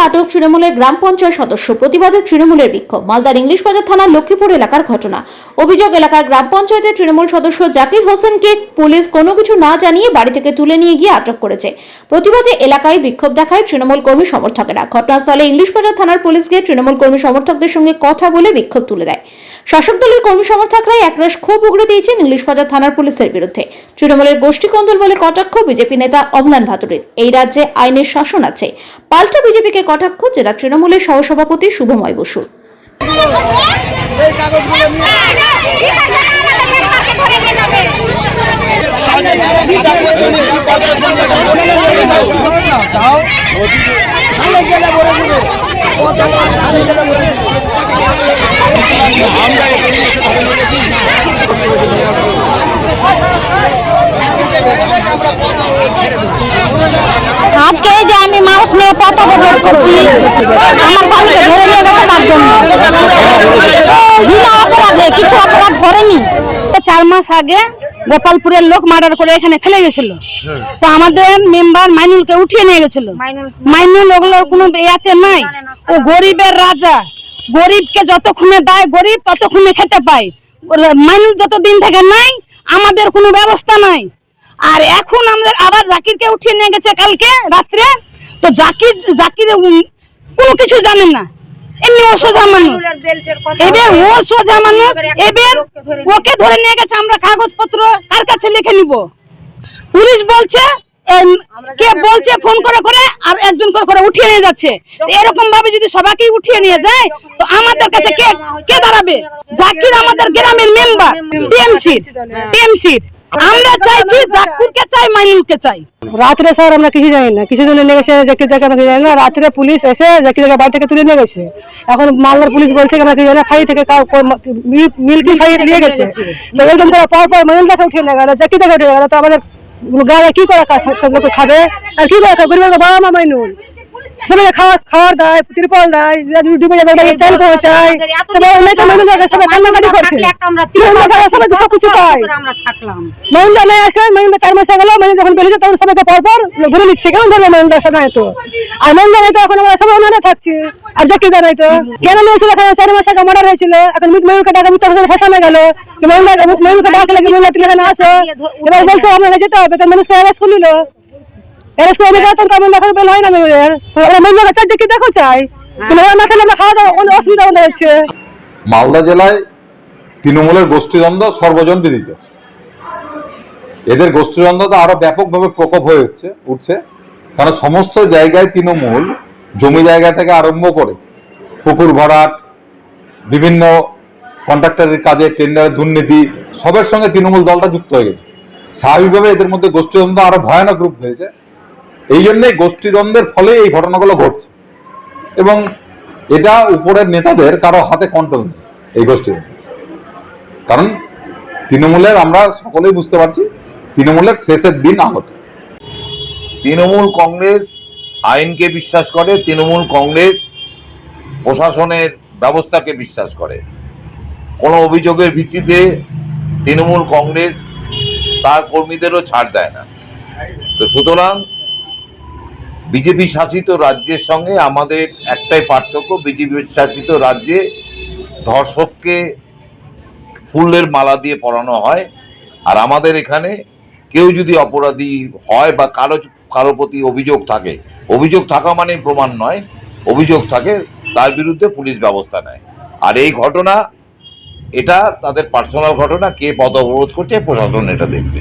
আটক তৃণমূলের গ্রাম পঞ্চায়েত সদস্য, প্রতিবাদে তৃণমূলের বিক্ষোভ। মালদার ইংলিশ বাজার থানার লক্ষ্মীপুর এলাকার ঘটনা। অভিযোগ, এলাকার গ্রাম পঞ্চায়েতের তৃণমূল সদস্য জাকির হোসেনকে পুলিশ কোনো কিছু না জানিয়ে বাড়ি থেকে তুলে নিয়ে গিয়ে আটক করেছে। প্রতিবাদে এলাকায় বিক্ষোভ দেখায় তৃণমূল কর্মী সমর্থকেরা। ঘটনাস্থলে ইংলিশ বাজার থানার পুলিশ গিয়ে তৃণমূল কর্মী সমর্থকদের সঙ্গে কথা বলে বিক্ষোভ তুলে দেয়। শাসক দলের কর্মী সমর্থকরাই একরাশ ক্ষোভ উগড়ে দিয়েছেন ইংলিশ বাজার থানার পুলিশের বিরুদ্ধে। তৃণমূলের গোষ্ঠীকন্দল বলে কটাক্ষ বিজেপি নেতা অম্লান ভাদুরীর। এই রাজ্যে আইনের শাসন আছে, পাল্টা বিজেপিকে কটাক্ষ জেলা তৃণমূলের সহসভাপতি শুভময় বসু। আজকে এই যে আমি মানুষ নিয়ে পথ অবরোধ করছি, আমার স্বামীকে ধরে নিয়ে গেছে তার জন্য। বিনা অপরাধে, কিছু অপরাধ করেনি। 4 মাস আগে গোপালপুরের লোক মার্ডার করে এখানে ফেলে গেছিল, তো আমাদের মেম্বার মাইনুলকে উঠিয়ে নিয়ে গেছিল। মাইনুল ওগুলোর কোনো ইয়াতে নাই, ও গরিবের রাজা। গরিবকে যতক্ষণে দেয় গরিব ততক্ষণে খেতে পায়। মাইনুল যতদিন থেকে নাই, আমাদের কোনো ব্যবস্থা নাই। আর এখন আমাদের আবার জাকিরকে উঠিয়ে নিয়ে গেছে কালকে রাত্রে। তো জাকির কোনো কিছু জানেন না, এমনি ও সোজা মানুষ। এবার ও সোজা মানুষ, এবার ওকে ধরে নিয়ে গেছে। আমরা কাগজপত্র কার কাছে লিখে নিব? পুলিশ বলছে, কে বলছে ফোন করে করে আর একজন করে করে উঠিয়ে নিয়ে যাচ্ছে। এরকম ভাবে যদি সবাইকে উঠিয়ে নিয়ে যায়, তো আমাদের কাছে কে দাঁড়াবে? জাকির আমাদের গ্রামের মেম্বার, টিএমসির। আমরা চাইছি জাকিরকে চাই, মাইনুলকে চাই। রাত্রে স্যার আমরা কিছু জানি না, কিছু জন্য নিয়ে গেছে জাকির থেকে, আমরা জানি না। রাত্রে পুলিশ এসে জাকিরকে বাড়ি থেকে তুলে নিয়ে গেছে। এখন মালদার পুলিশ বলছে আমরা কিছু জানি না, ফাঁড়ি থেকে মিল্কি ফাঁড়ি নিয়ে গেছে। তো এরকম করে পর মাইনুল থেকে উঠিয়ে নিয়ে গেল, জাকির থেকে উঠে গেল। তো আমাদের গায়ে কি করে সব লোক খাবে আর কি করে খাবে? গরিবের বাবা মা মাইনুল সবাইকে খাওয়ার দেয়, তিরপল দেয়, ডুবে যায়, চাল পৌঁছায়। সবাই অনেক মাইনুল সবাই কান্নাকাটি করছে, সবাই সব কিছু পায়। মাইনুলটা নেই, আজকে মাইনুলটা 4 মাস গেল। মাইনুল যখন বেরিয়েছে তখন সবাইকে পরপর ধরে নিচ্ছে। কেমন ধরবে মাইনুলটা? নাই তো, আর মাইনুলটা নাই তো, এখন আমরা সবাই ওনারা থাকছি। আর জাকির নাই তো, কেন নিয়েছিল? 4 মাস আগে মার্ডার হয়েছিল। এখন মাইনুলকে ডাকা মিথ্যা ভাষায় ফাঁসানো গেল। মাইনুলকে ডাকলে কি মাইনুল তুমি এখানে আসো? এবার বলছে আপনাকে যেতে হবে, তো মানুষকে অ্যারেস্ট করলিল। অ্যারেস্ট করে নিয়ে তখন আমার এখন বেল হয় না। মাইনুলকে চাই জাকির দেখো চাই, না খেলে আমরা খাওয়া দাওয়া অসুবিধা হচ্ছে। মালদা জেলায় তৃণমূলের গোষ্ঠীদ্বন্দ্ব সর্বজন বিদিত। এদের গোষ্ঠীদ্বন্দ্বটা আরো ব্যাপকভাবে প্রকোপ হয়ে উঠছে, কারণ সমস্ত জায়গায় তৃণমূল জমি জায়গা থেকে আরম্ভ করে পুকুর ভরাট, বিভিন্ন কন্ট্রাক্টরের কাজে, টেন্ডারের দুর্নীতি, সবের সঙ্গে তৃণমূল দলটা যুক্ত হয়ে গেছে। স্বাভাবিকভাবে এদের মধ্যে গোষ্ঠীদ্বন্দ্ব আরো ভয়ানক রূপ ধরেছে। এই জন্যই গোষ্ঠীদ্বন্দ্বের ফলে এই ঘটনাগুলো ঘটছে, এবং এটা উপরের নেতাদের কারো হাতে কন্ট্রোল নেই এই গোষ্ঠীদ্বন্দ্ব। কারণ তৃণমূলের, আমরা সকলেই বুঝতে পারছি, তৃণমূলের শেষের দিন আগত। তৃণমূল কংগ্রেস আইনকে বিশ্বাস করে, তৃণমূল কংগ্রেস প্রশাসনের ব্যবস্থাকে বিশ্বাস করে। কোনো অভিযোগের ভিত্তিতে তৃণমূল কংগ্রেস তার কর্মীদেরও ছাড় দেয় না। তো সুতরাং বিজেপি শাসিত রাজ্যের সঙ্গে আমাদের একটাই পার্থক্য, বিজেপি শাসিত রাজ্যে ধর্ষককে ফুলের মালা দিয়ে পরানো হয়, আর আমাদের এখানে কেউ যদি অপরাধী হয় বা কারো প্রতি অভিযোগ থাকে, অভিযোগ থাকা মানে প্রমাণ নয়, অভিযোগ থাকে, তার বিরুদ্ধে পুলিশ ব্যবস্থা নেয়। আর এই ঘটনা, এটা তাদের পার্সোনাল ঘটনা, কে পথ অবরোধ করছে প্রশাসন এটা দেখবে।